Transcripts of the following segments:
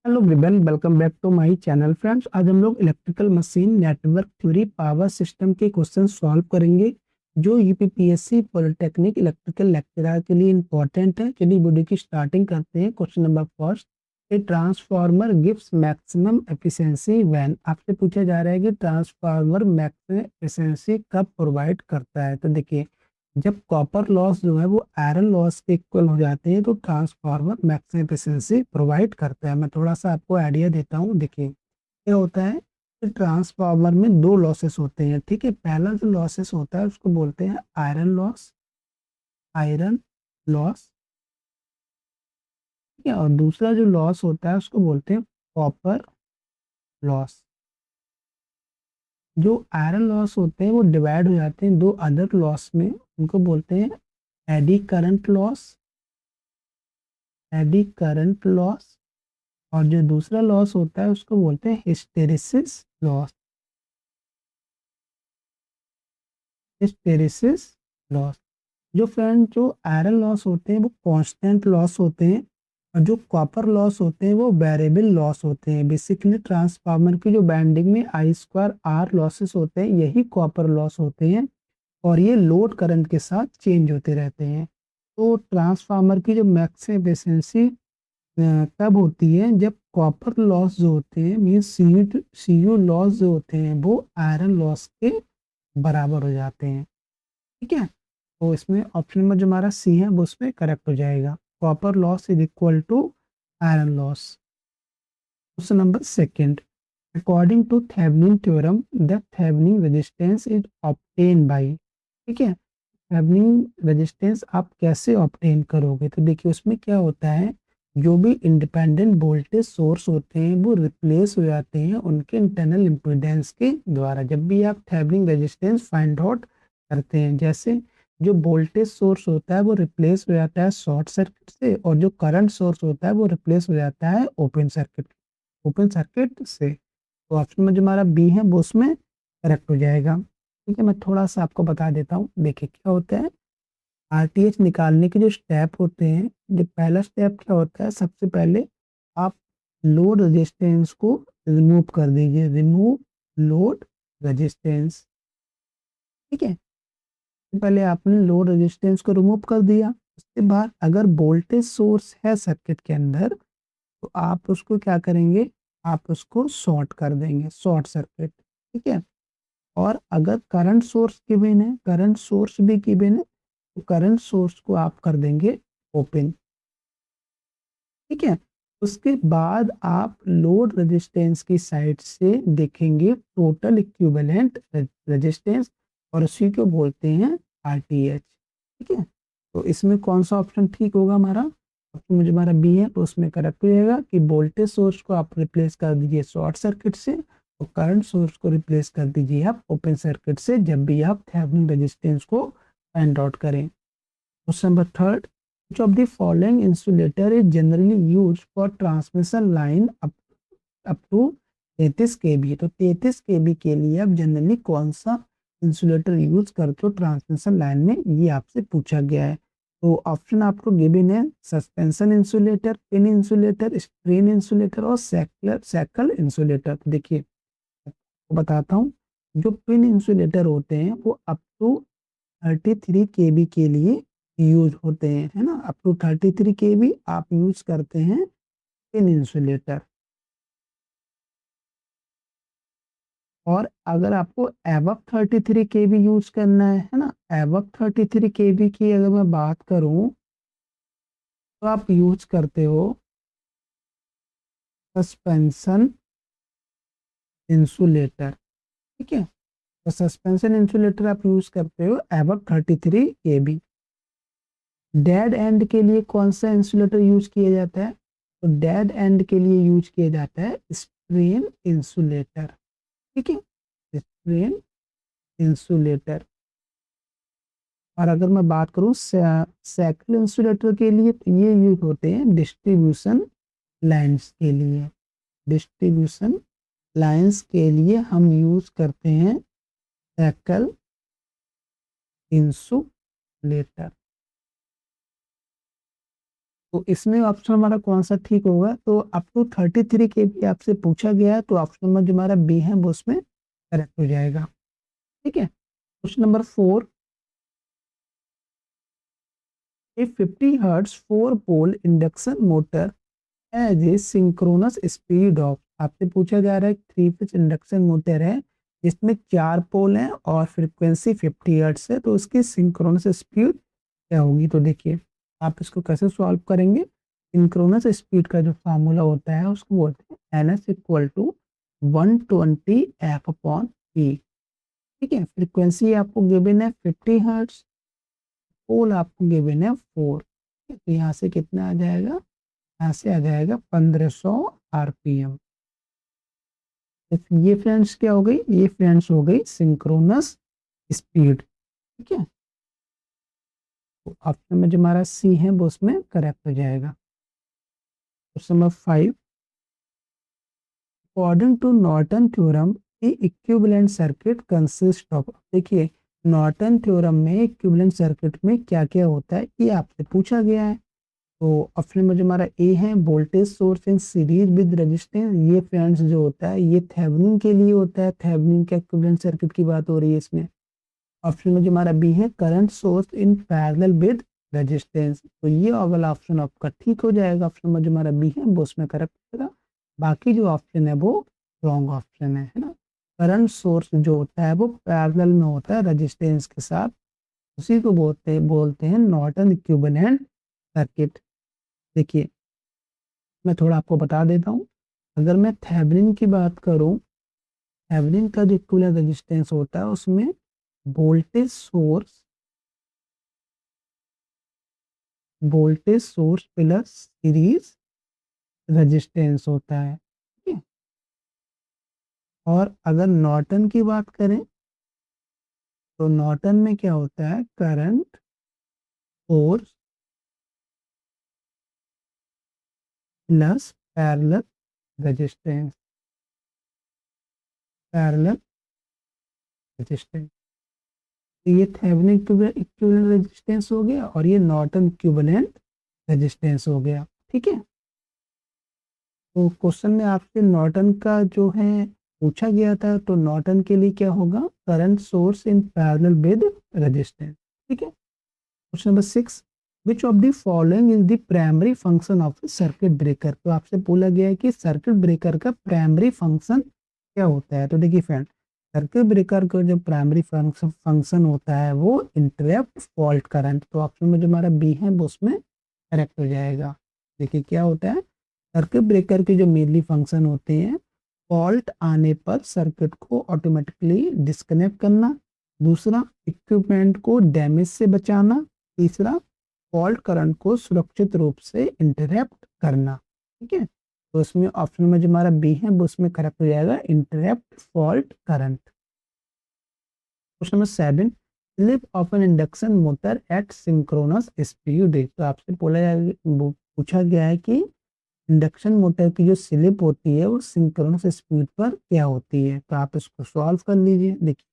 Hello everyone, welcome back to my channel friends. आज हम लोग electrical machine network theory power system के question solve करेंगे जो यूपीपीएससी पॉलिटेक्निक इलेक्ट्रिकल लेक्चरर के लिए इंपॉर्टेंट है। चलिए वीडियो की स्टार्टिंग करते हैं। Question number first, a transformer gives maximum efficiency when. आपसे पूछा जा रहा है कि ट्रांसफार्मर मैक्सिमम एफिशिएंसी कब प्रोवाइड करता है। तो देखिए, जब कॉपर लॉस जो है वो आयरन लॉस के इक्वल हो जाते हैं तो ट्रांसफार्मर मैक्सिमम एफिशिएंसी प्रोवाइड करता है। मैं थोड़ा सा आपको आइडिया देता हूँ। देखिए क्या होता है कि ट्रांसफार्मर में दो लॉसेस होते हैं। ठीक है, पहला जो लॉसेस होता है उसको बोलते हैं आयरन लॉस। ठीक है, और दूसरा जो लॉस होता है उसको बोलते हैं कॉपर लॉस। जो आयरन लॉस होते हैं वो डिवाइड हो जाते हैं दो अदर लॉस में, उनको बोलते हैं एडी करंट लॉस। और जो दूसरा लॉस होता है उसको बोलते हैं हिस्टेरिसिस लॉस। जो फ्रेंड जो आयरन लॉस होते हैं वो कांस्टेंट लॉस होते हैं, और जो कॉपर लॉस होते हैं वो वेरिएबल लॉस होते हैं। बेसिकली ट्रांसफार्मर की जो बैंडिंग में I²R लॉसेस होते हैं यही कॉपर लॉस होते हैं, और ये लोड करंट के साथ चेंज होते रहते हैं। तो ट्रांसफार्मर की जो मैक्सिमम एफिशिएंसी तब होती है जब कॉपर लॉस जो होते हैं मीन सी यू लॉस जो होते हैं वो आयरन लॉस के बराबर हो जाते हैं। ठीक है, तो इसमें ऑप्शन नंबर जो हमारा सी है वो उसमें करेक्ट हो जाएगा। Copper loss is equal to iron loss. Question number second, according to Thevenin theorem the Thevenin resistance is obtain by. ठीक है, थेवेनिन रेजिस्टेंस आप कैसे ऑब्टेन करोगे। तो देखिए उसमें क्या होता है, जो भी इंडिपेंडेंट वोल्टेज सोर्स होते हैं वो रिप्लेस हो जाते हैं उनके इंटरनल इम्पीडेंस के द्वारा। जब भी आप थेवेनिन रेजिस्टेंस फाइंड आउट करते हैं, जैसे जो वोल्टेज सोर्स होता है वो रिप्लेस हो जाता है शॉर्ट सर्किट से, और जो करंट सोर्स होता है वो रिप्लेस हो जाता है ओपन सर्किट से। तो ऑप्शन में जो हमारा बी है वो उसमें करेक्ट हो जाएगा। ठीक है, मैं थोड़ा सा आपको बता देता हूँ। देखिए क्या होता है, आरटीएच निकालने के जो स्टेप होते हैं, जो पहला स्टेप क्या होता है, सबसे पहले आप लोड रेजिस्टेंस को रिमूव कर दीजिए। Remove load resistance. ठीक है, तो पहले आपने लोड रेजिस्टेंस को रिमूव कर दिया। उसके बाद अगर वोल्टेज सोर्स है सर्किट के अंदर तो आप उसको क्या करेंगे, आप उसको शॉर्ट कर देंगे, शॉर्ट सर्किट। ठीक है, और अगर करंट सोर्स गिवन है, करंट सोर्स भी गिवन है, तो करंट सोर्स को आप कर देंगे ओपन। ठीक है, उसके बाद आप लोड रेजिस्टेंस की साइड से देखेंगे टोटल इक्विवेलेंट रेजिस्टेंस, और उसी को बोलते हैं आरटीएच। ठीक है, तो इसमें कौन सा ऑप्शन ठीक होगा हमारा, ऑप्शन मुझे हमारा बी है, तो उसमें करेक्ट हो जाएगा कि वोल्टेज सोर्स को आप रिप्लेस कर दीजिए शॉर्ट सर्किट से, और करंट सोर्स को रिप्लेस कर दीजिए आप ओपन सर्किट से, जब भी आप थेवेनिन रेजिस्टेंस को फाइंड आउट करें। Question number third, which of the following insulator is generally used for transmission line up to 33 kV। तो 33 kV के लिए आप जनरली कौन सा इंसुलेटर यूज करते हो ट्रांसमिशन लाइन में, ये आपसे पूछा गया है। तो ऑप्शन आपको गिवन है suspension insulator, pin insulator, strain insulator और सैकल इंसुलेटर। तो देखिए बताता हूँ, जो पिन इंसुलेटर होते हैं वो अप टू 33 kV के लिए यूज होते हैं, है ना। अप टू 33 kV आप यूज करते हैं पिन इंसुलेटर। और अगर आपको एबव 33 kV यूज करना है ना, एबव 33 kV की अगर मैं बात करूं तो आप यूज करते हो सस्पेंशन इंसुलेटर। ठीक है, तो सस्पेंशन इंसुलेटर आप यूज करते हो एबव 33 kV। डेड एंड के लिए कौन सा इंसुलेटर यूज किया जाता है, तो डेड एंड के लिए यूज किया जाता है स्ट्रेन इंसुलेटर। ठीक है, स्ट्रेन इंसुलेटर। और अगर मैं बात करूं सैकल इंसुलेटर के लिए, तो ये यूज होते हैं डिस्ट्रीब्यूशन लाइंस के लिए। डिस्ट्रीब्यूशन लाइंस के लिए हम यूज करते हैं सैकल इंसुलेटर। तो इसमें ऑप्शन हमारा कौन सा ठीक होगा? तो अप टू 33 केवी आपसे पूछा गया है, तो ऑप्शन नंबर जो हमारा बी है वो उसमें करेक्ट हो जाएगा। ठीक है, question number 4, a 50 hertz 4 pole induction motor has a synchronous speed of, आपसे पूछा जा रहा है 3 फेज इंडक्शन मोटर है जिसमें 4 पोल हैं और फ्रीक्वेंसी 50 हर्ट्ज है, तो उसकी सिंक्रोनस स्पीड क्या होगी? तो देखिए आप इसको कैसे सॉल्व करेंगे। सिंक्रोनस स्पीड का जो फार्मूला होता है उसको बोलते हैं N S equal to 120 F upon P. ठीक है, फ्रीक्वेंसी आपको गिवन है 50 हर्ट्ज, पोल आपको गिवन है 4, तो यहाँ से कितना आ जाएगा? यहाँ से आ जाएगा 1500 आरपीएम। ये फ्रेंड्स क्या हो गई? ये फ्रेंड्स हो गई सिंक्रोनस स्पीड। ठीक है, तो ऑप्शन में जो हमारा सी है वो उसमें करेक्ट हो जाएगा। Question number 5, according to Norton theorem a equivalent circuit consist of, देखिए नॉर्टन थ्योरम में इक्विवेलेंट सर्किट में क्या क्या होता है ये आपसे पूछा गया है। तो ऑप्शन में जो हमारा ए है voltage source in series with resistance, ये फ्रेंड्स जो होता है ये थेवेनिन के लिए होता है, थेवेनिन के इक्विवेलेंट सर्किट की बात हो रही है इसमें। ऑप्शन में जो हमारा बी है current source in parallel with resistance, तो ये वाला ऑप्शन आपका ठीक हो जाएगा। ऑप्शन में जो हमारा बी है वो उसमें करेक्ट होगा, बाकी जो ऑप्शन है वो रॉन्ग ऑप्शन है ना। करंट सोर्स जो होता है वो पैरेलल में होता है रेजिस्टेंस के साथ, उसी को बोलते हैं नॉर्टन इक्विवेलेंट सर्किट। देखिए मैं थोड़ा आपको बता देता हूँ, अगर मैं थेवेनिन की बात करूँ, थेवेनिन का जो इक्विवेलेंट रेजिस्टेंस होता है उसमें voltage source plus series resistance होता है। ठीक है, और अगर नॉर्टन की बात करें तो नॉर्टन में क्या होता है? Current source plus parallel resistance, parallel resistance. तो ये थेवेनिन इक्विवेलेंट रेजिस्टेंस हो गया और ये नॉर्टन इक्विवेलेंट रेजिस्टेंस हो गया। ठीक है, तो क्वेश्चन में आपसे नॉर्टन का जो है पूछा गया था, तो नॉर्टन के लिए क्या होगा? Current source in parallel with resistance. ठीक है, question number 6, which of the following is the primary function of circuit breaker, तो आपसे बोला गया है कि सर्किट ब्रेकर का प्राइमरी फंक्शन क्या होता है। तो देखिए फ्रेंड, सर्किट ब्रेकर का जो प्राइमरी फंक्शन होता है वो इंटरप्ट फॉल्ट करंट, तो ऑप्शन में जो हमारा बी है वो उसमें करेक्ट हो जाएगा। देखिए क्या होता है, सर्किट ब्रेकर के जो मेनली फंक्शन होते हैं, फॉल्ट आने पर सर्किट को ऑटोमेटिकली डिस्कनेक्ट करना, दूसरा इक्विपमेंट को डैमेज से बचाना, तीसरा फॉल्ट करंट को सुरक्षित रूप से इंटरप्ट करना। ठीक है, तो इसमें ऑप्शन में जो हमारा बी है वो उसमें करेक्ट हो जाएगा, interrupt fault current. Question number 7, slip of N induction motor at synchronous speed, तो आपसे पूछा गया है कि इंडक्शन मोटर की जो स्लिप होती है वो सिंक्रोनस स्पीड पर क्या होती है। तो आप इसको सॉल्व कर लीजिए। देखिए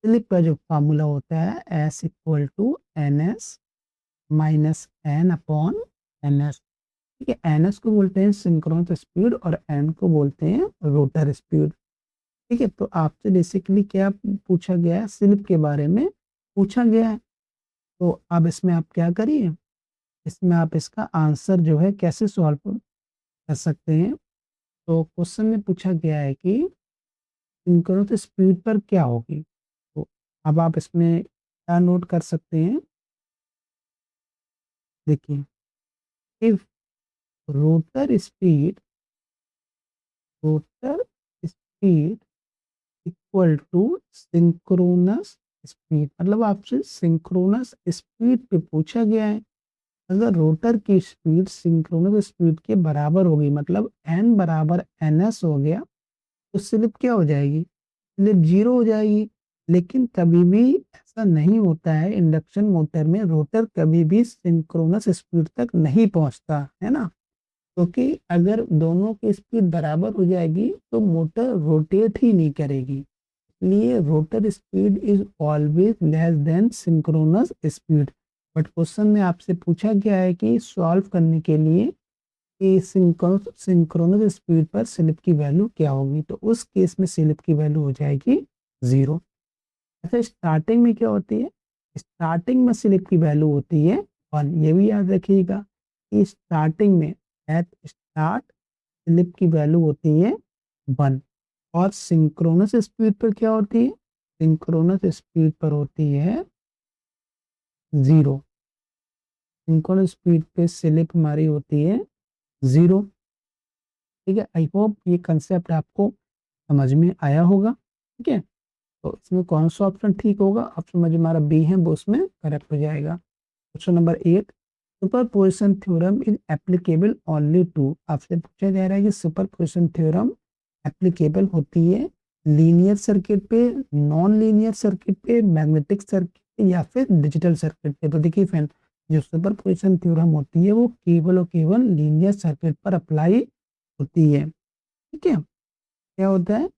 स्लिप का जो फार्मूला होता है S equal to N S minus N upon N S. ठीक है, एन एस को बोलते हैं सिंक्रोनस स्पीड और एन को बोलते हैं रोटर स्पीड। ठीक है, तो आपसे बेसिकली क्या पूछा गया है? स्लिप के बारे में पूछा गया है। तो अब इसमें आप क्या करिए, इसमें आप इसका आंसर जो है कैसे सॉल्व कर सकते हैं। तो क्वेश्चन में पूछा गया है कि सिंक्रोनस स्पीड पर क्या होगी, तो अब आप इसमें क्या नोट कर सकते हैं। देखिए if rotor speed rotor speed equal to synchronous speed, मतलब आपसे सिंक्रोनस स्पीड पे पूछा गया है। अगर रोटर की स्पीड सिंक्रोनस स्पीड के बराबर होगी, मतलब एन बराबर एन एस हो गया, तो स्लिप क्या हो जाएगी? स्लिप जीरो हो जाएगी। लेकिन कभी भी ऐसा नहीं होता है, इंडक्शन मोटर में रोटर कभी भी सिंक्रोनस स्पीड तक नहीं पहुंचता है ना, क्योंकि अगर दोनों की स्पीड बराबर हो जाएगी तो मोटर रोटेट ही नहीं करेगी। इसलिए rotor speed is always less than synchronous speed. But question में आपसे पूछा गया है कि सॉल्व करने के लिए कि सिंक्रोनस स्पीड पर स्लिप की वैल्यू क्या होगी, तो उस केस में स्लिप की वैल्यू हो जाएगी 0। अच्छा, स्टार्टिंग में क्या होती है, स्टार्टिंग में स्लिप की वैल्यू होती है 1। ये भी याद रखिएगा कि स्टार्टिंग में एट स्टार्ट स्लिप की वैल्यू होती है 1। और सिंक्रोनस स्पीड पर क्या होती है, सिंक्रोनस स्पीड पर होती है 0। सिंक्रोनस स्पीड पे स्लिप हमारी होती है 0। ठीक है, आई होप ये कंसेप्ट आपको समझ में आया होगा। ठीक है, तो इसमें कौन सा ऑप्शन ठीक होगा, ऑप्शन में जो हमारा बी है वो उसमें करेक्ट हो जाएगा। Question number 8, superposition theorem is applicable only to, आपसे पूछा जा रहा है कि सुपरपोजिशन थ्योरम एप्लीकेबल होती है लीनियर सर्किट पे, नॉन लीनियर सर्किट पे, मैग्नेटिक सर्किट या फिर डिजिटल सर्किट पे। तो देखिए फ्रेंड, जो सुपरपोजिशन थ्योरम होती है वो केवल और केवल लीनियर सर्किट पर अप्लाई होती है। ठीक है, क्या होता है,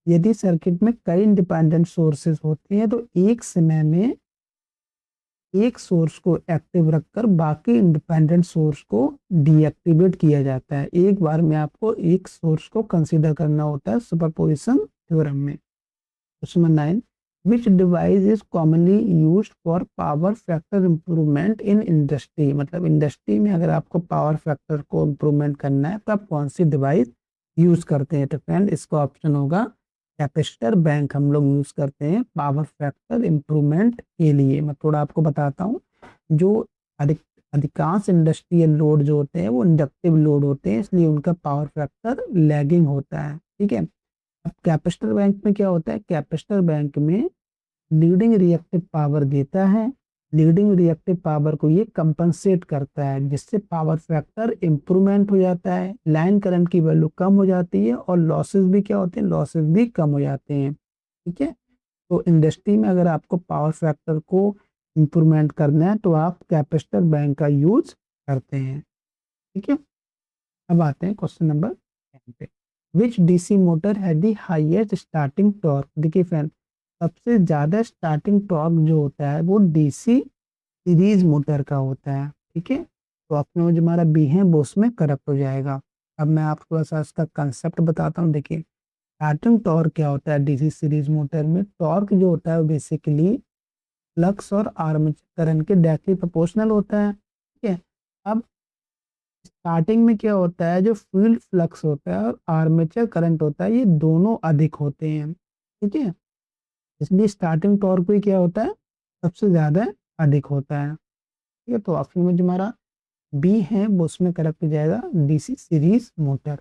यदि सर्किट में कई इंडिपेंडेंट सोर्सेज होते हैं तो एक समय में एक सोर्स को एक्टिव रखकर बाकी इंडिपेंडेंट सोर्स को डीएक्टिवेट किया जाता है। एक बार में आपको एक सोर्स को कंसीडर करना होता है सुपरपोजिशन थ्योरम में। Question number 9, which device is commonly used for power factor improvement in industry, मतलब इंडस्ट्री में अगर आपको पावर फैक्टर को इंप्रूवमेंट करना है तो आप कौन सी डिवाइस यूज करते हैं। तो फ्रेंड इसका ऑप्शन होगा कैपेसिटर बैंक हम लोग यूज करते हैं पावर फैक्टर इंप्रूवमेंट के लिए। मैं थोड़ा आपको बताता हूँ, जो अधिकांश इंडस्ट्रियल लोड जो होते हैं वो इंडक्टिव लोड होते हैं, इसलिए उनका पावर फैक्टर लैगिंग होता है। ठीक है, अब कैपेसिटर बैंक में क्या होता है, कैपेसिटर बैंक में लीडिंग रिएक्टिव पावर देता है, लीडिंग रिएक्टिव पावर को ये कंपनसेट करता है, जिससे पावर फैक्टर इंप्रूवमेंट हो जाता है, लाइन करंट की वैल्यू कम हो जाती है और लॉसेस भी क्या होते हैं, लॉसेस भी कम हो जाते हैं। ठीक है, तो इंडस्ट्री में अगर आपको पावर फैक्टर को इंप्रूवमेंट करना है तो आप कैपेसिटर बैंक का यूज करते हैं। ठीक है, अब आते हैं क्वेश्चन नंबर 10 पे, विच डीसी मोटर है दी हाईएस्ट स्टार्टिंग टॉर्क। देखिए फ्रेंड, सबसे ज़्यादा स्टार्टिंग टॉर्क जो होता है वो डीसी सीरीज मोटर का होता है। ठीक है, तो अपने जो हमारा बी है वो उसमें करेक्ट हो जाएगा। अब मैं आपको थोड़ा सा इसका कंसेप्ट बताता हूँ। देखिए, स्टार्टिंग टॉर्क क्या होता है डीसी सीरीज मोटर में, टॉर्क जो होता है वो बेसिकली फ्लक्स और आर्मेचर करंट के डायरेक्टली प्रोपोर्शनल होता है। ठीक है, अब स्टार्टिंग में क्या होता है, जो फील्ड फ्लक्स होता है और आर्मेचर करंट होता है ये दोनों अधिक होते हैं। ठीक है, इसलिए स्टार्टिंग टॉर्क भी क्या होता है, सबसे ज़्यादा अधिक होता है। ठीक है, तो ऑप्शन में जो हमारा बी है वो उसमें करेक्ट हो जाएगा डीसी सीरीज मोटर।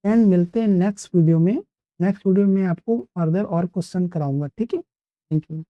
एंड मिलते हैं नेक्स्ट वीडियो में। नेक्स्ट वीडियो में आपको फर्दर और क्वेश्चन कराऊंगा। ठीक है, थैंक यू।